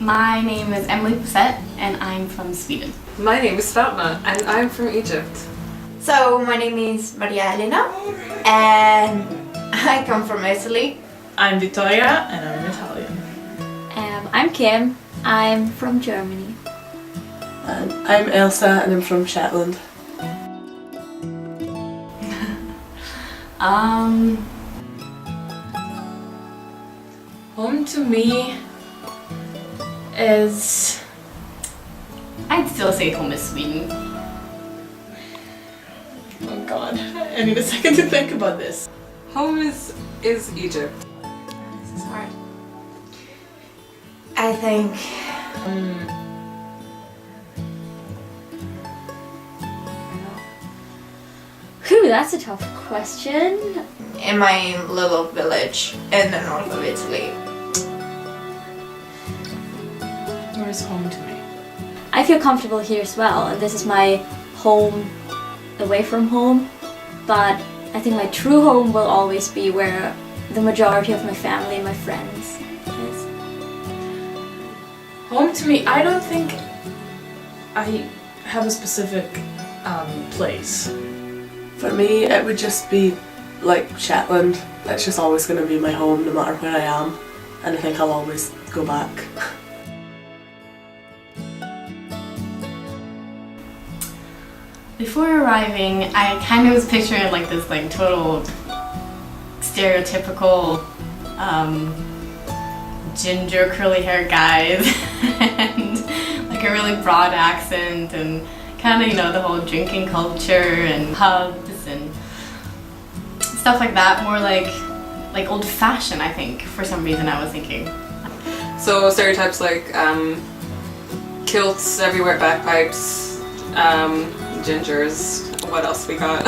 My name is Emily Possett and I'm from Sweden. My name is Fatma and I'm from Egypt. So my name is Maria Elena and I come from Italy. I'm Vittoria and I'm Italian. I'm Kim. I'm from Germany. And I'm Elsa and I'm from Shetland. Home to me is... I'd still say home is Sweden. Oh god, I need a second to think about this. Home is Egypt. This is hard. I think Whew, that's a tough question. in my little village in the north of Italy. Where is home to me? I feel comfortable here as well, and this is my home away from home. But I think my true home will always be where the majority of my family and my friends is. Home to me, I don't think I have a specific place. For me, it would just be like Shetland. It's just always going to be my home no matter where I am, and I think I'll always go back. Before arriving, I kind of was picturing like this like total stereotypical ginger curly hair guys and like a really broad accent and kind of, you know, the whole drinking culture and pubs and stuff like that. More like old fashioned, I think, for some reason I was thinking. So stereotypes like kilts everywhere, bagpipes, gingers, what else we got?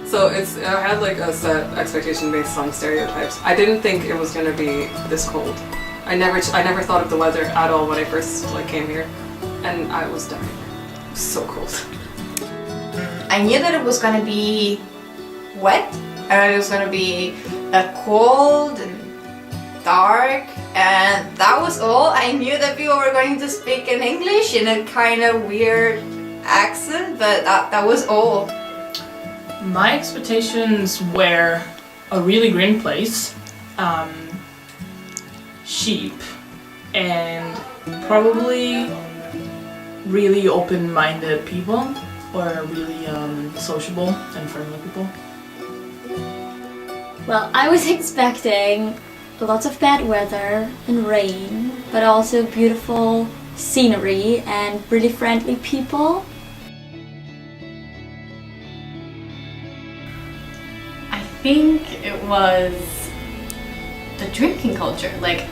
So I had like a set expectation based on stereotypes. I didn't think it was gonna be this cold. I never thought of the weather at all when I first came here, and I was dying. It was so cold. I knew that it was gonna be wet and it was gonna be cold and dark, and that was all. I knew that people were going to speak in English in a kind of weird accent, but that was all. My expectations were a really green place, sheep, and probably really open-minded people, or really sociable and friendly people. Well, I was expecting lots of bad weather and rain, but also beautiful scenery and really friendly people. I think it was the drinking culture. Like,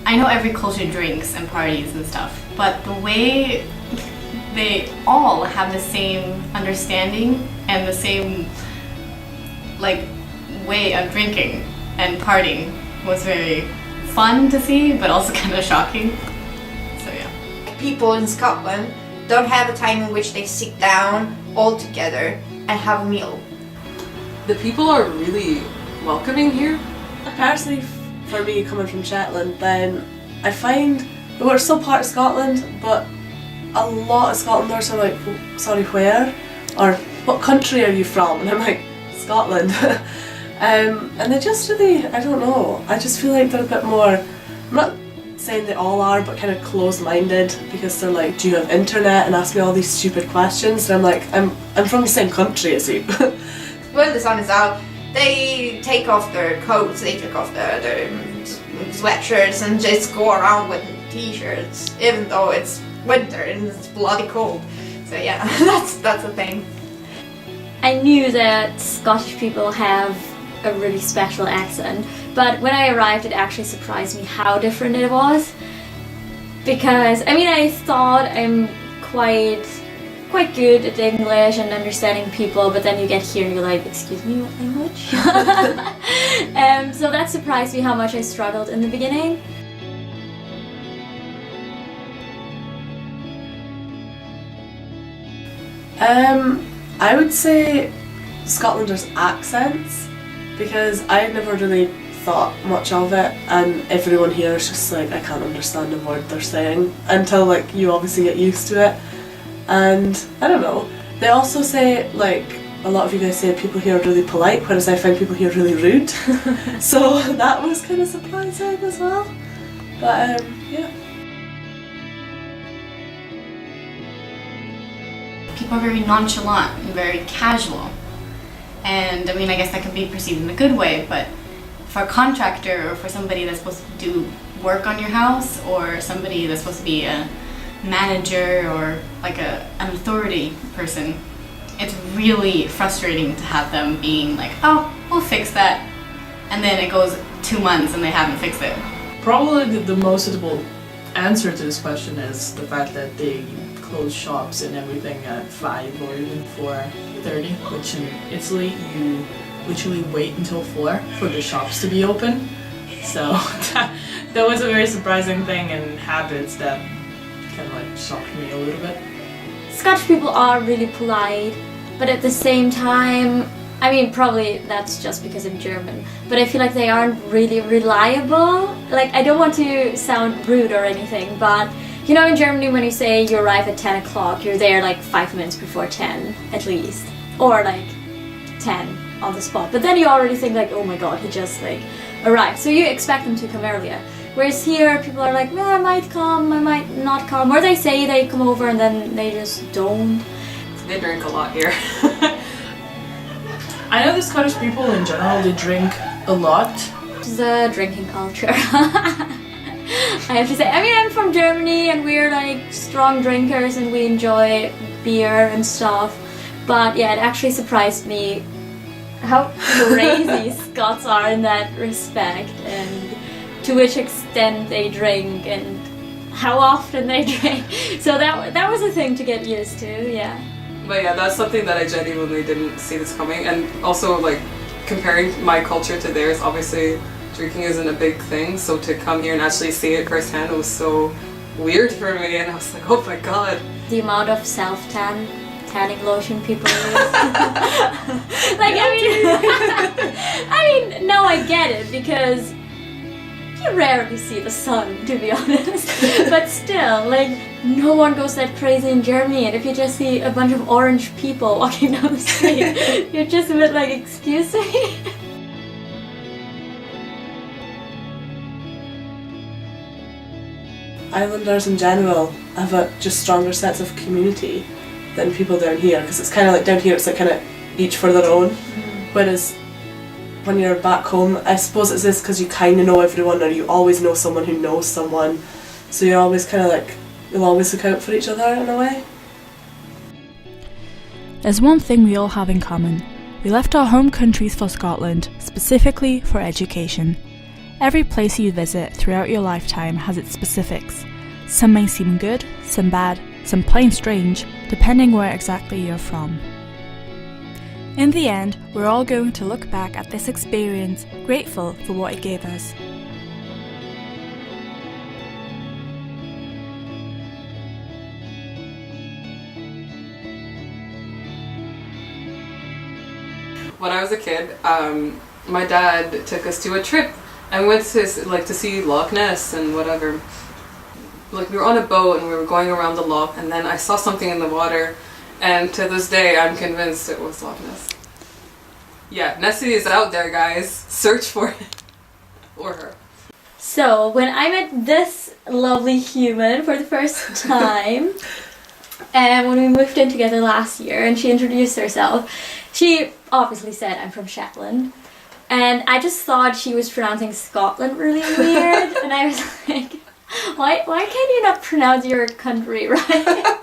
I know every culture drinks and parties and stuff, but the way they all have the same understanding and the same way of drinking and partying was very fun to see, but also kind of shocking. So yeah. People in Scotland don't have a time in which they sit down all together and have a meal. The people are really welcoming here. Personally, for me, coming from Shetland, then I find we're still part of Scotland, but a lot of Scotlanders are like, "Oh, sorry, where? Or what country are you from?" And I'm like, Scotland. And they just really, I don't know, I just feel like they're a bit more, I'm not saying they all are, but kind of closed-minded, because they're like, do you have internet, and ask me all these stupid questions, and I'm like, I'm from the same country as you. When the sun is out, they take off their coats, they take off their sweatshirts and just go around with t-shirts, even though it's winter and it's bloody cold. So yeah, that's the thing. I knew that Scottish people have a really special accent, but when I arrived it actually surprised me how different it was. Because, I mean, I thought I'm quite good at English and understanding people, but then you get here and you're like, excuse me, what language? So that surprised me how much I struggled in the beginning. I would say Scotlanders' accents, because I had never really thought much of it, and everyone here is just like, I can't understand a word they're saying until like you obviously get used to it. And I don't know. They also say, like, a lot of you guys say people here are really polite, whereas I find people here really rude. So that was kind of surprising as well. But yeah. People are very nonchalant and very casual. And I mean, I guess that can be perceived in a good way, but for a contractor or for somebody that's supposed to do work on your house, or somebody that's supposed to be a manager or like an authority person, it's really frustrating to have them being like, oh, we'll fix that, and then it goes 2 months and they haven't fixed it. Probably the most suitable answer to this question is the fact that they close shops and everything at 5 or even 4:30, which in Italy you literally wait until 4 for the shops to be open. So that was a very surprising thing, and habits that kind of like shocked me a little bit. Scottish people are really polite, but at the same time, I mean, probably that's just because I'm German, but I feel like they aren't really reliable. Like, I don't want to sound rude or anything, but you know, in Germany when you say you arrive at 10 o'clock, you're there like 5 minutes before 10 at least, or like 10 on the spot. But then you already think like, oh my god, he just like arrived. So you expect them to come earlier. Whereas here, people are like, well, I might come, I might not come, or they say they come over and then they just don't. They drink a lot here. I know the Scottish people in general, they drink a lot. It's a drinking culture. I have to say, I mean, I'm from Germany and we're like strong drinkers and we enjoy beer and stuff. But yeah, it actually surprised me how crazy Scots are in that respect, and to which extent they drink and how often they drink. So that was a thing to get used to, yeah. But yeah, that's something that I genuinely didn't see this coming. And also, like, comparing my culture to theirs, obviously drinking isn't a big thing, so to come here and actually see it firsthand, it was so weird for me, and I was like, oh my god. The amount of tanning lotion people use. Like, I mean, no, I get it, because you rarely see the sun, to be honest. But still, like, no one goes that crazy in Germany, and if you just see a bunch of orange people walking down the street, you're just a bit like, excuse me? Islanders in general have a just stronger sense of community than people down here, because it's kind of like down here it's like kind of each for their own, whereas when you're back home, I suppose it's this because you kind of know everyone, or you always know someone who knows someone, so you're always kind of like, you'll always look out for each other in a way. There's one thing we all have in common. We left our home countries for Scotland, specifically for education. Every place you visit throughout your lifetime has its specifics. Some may seem good, some bad, some plain strange, depending where exactly you're from. In the end, we're all going to look back at this experience, grateful for what it gave us. When I was a kid, my dad took us to a trip and went to see Loch Ness and whatever. Like, we were on a boat and we were going around the loch, and then I saw something in the water, and to this day I'm convinced it was Loch Ness. Yeah, Nessie is out there, guys. Search for it. Or her. So, when I met this lovely human for the first time, when we moved in together last year, and she introduced herself, she obviously said, I'm from Shetland. And I just thought she was pronouncing Scotland really weird, and I was like, why can't you not pronounce your country right?